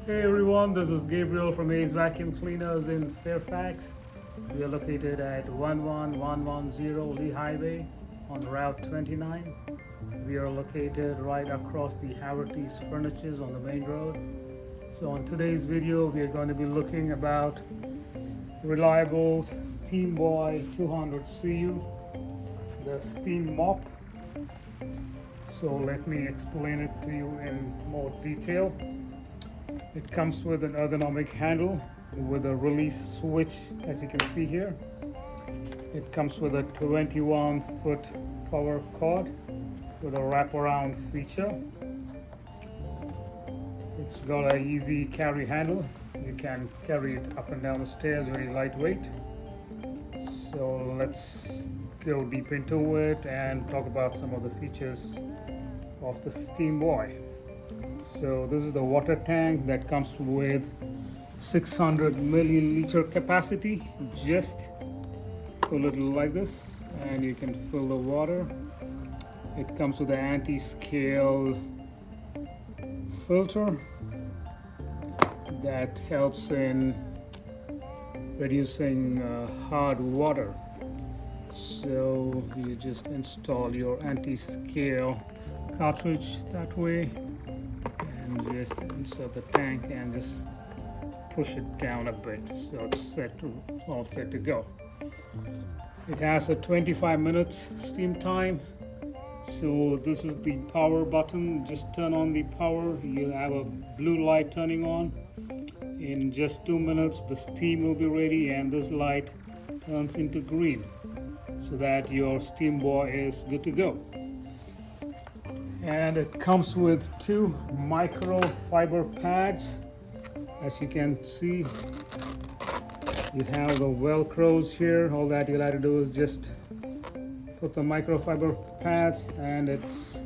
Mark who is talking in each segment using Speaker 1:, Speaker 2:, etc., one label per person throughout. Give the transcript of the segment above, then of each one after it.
Speaker 1: Hey everyone, this is Gabriel from AceVacuum Cleaners in Fairfax. We are located at 11110 Lee Highway on Route 29. We are located right across the Haverty's Furnitures on the main road. So on today's video, we are going to be looking about Reliable Steamboy 200CU, the steam mop. So let me explain it to you in more detail. It comes with an ergonomic handle with a release switch, as you can see here. It comes with a 21-foot power cord with a wraparound feature. It's got an easy carry handle. You can carry it up and down the stairs, very lightweight. So let's go deep into it and talk about some of the features of the Steamboy. So this is the water tank that comes with 600 milliliter capacity. Just pull it like this and you can fill the water. It comes with an anti-scale filter that helps in reducing hard water. So you just install your anti-scale cartridge that way and just insert the tank and just push it down a bit, so it's all set to go. It has a 25 minutes steam time. So this is the power button. Just turn on the power. You have a blue light turning on. In just 2 minutes the steam will be ready and this light turns into green, so that your Steamboy is good to go. And it comes with 2 microfiber pads. As you can see, you have the velcros here. All that you'll have to do is just put the microfiber pads and it's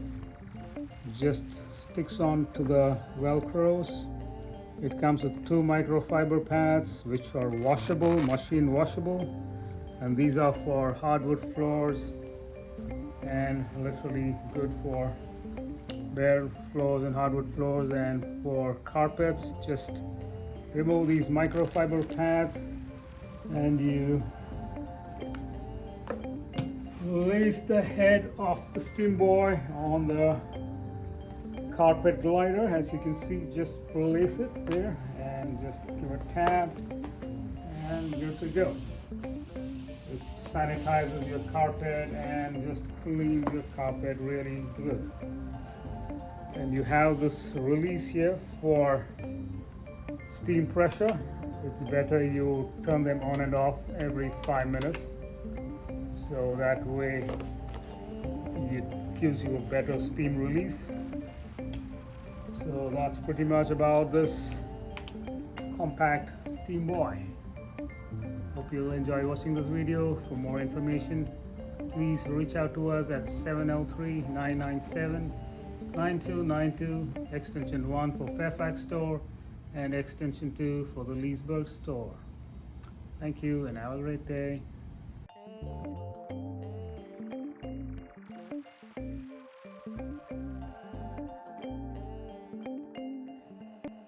Speaker 1: just sticks on to the velcros. It comes with 2 microfiber pads which are washable, machine washable, and these are for hardwood floors and literally good for bare floors and hardwood floors. And for carpets, just remove these microfiber pads and you place the head of the Steamboy on the carpet glider. As you can see, just place it there and just give a tap and good to go. It sanitizes your carpet and just cleans your carpet really good. And you have this release here for steam pressure. It's better you turn them on and off every 5 minutes, so that way it gives you a better steam release. So that's pretty much about this compact Steamboy. Hope you'll enjoy watching this video. For more information, please reach out to us at 703-997-9292, extension 1 for Fairfax store and extension 2 for the Leesburg store. Thank you and have a great day.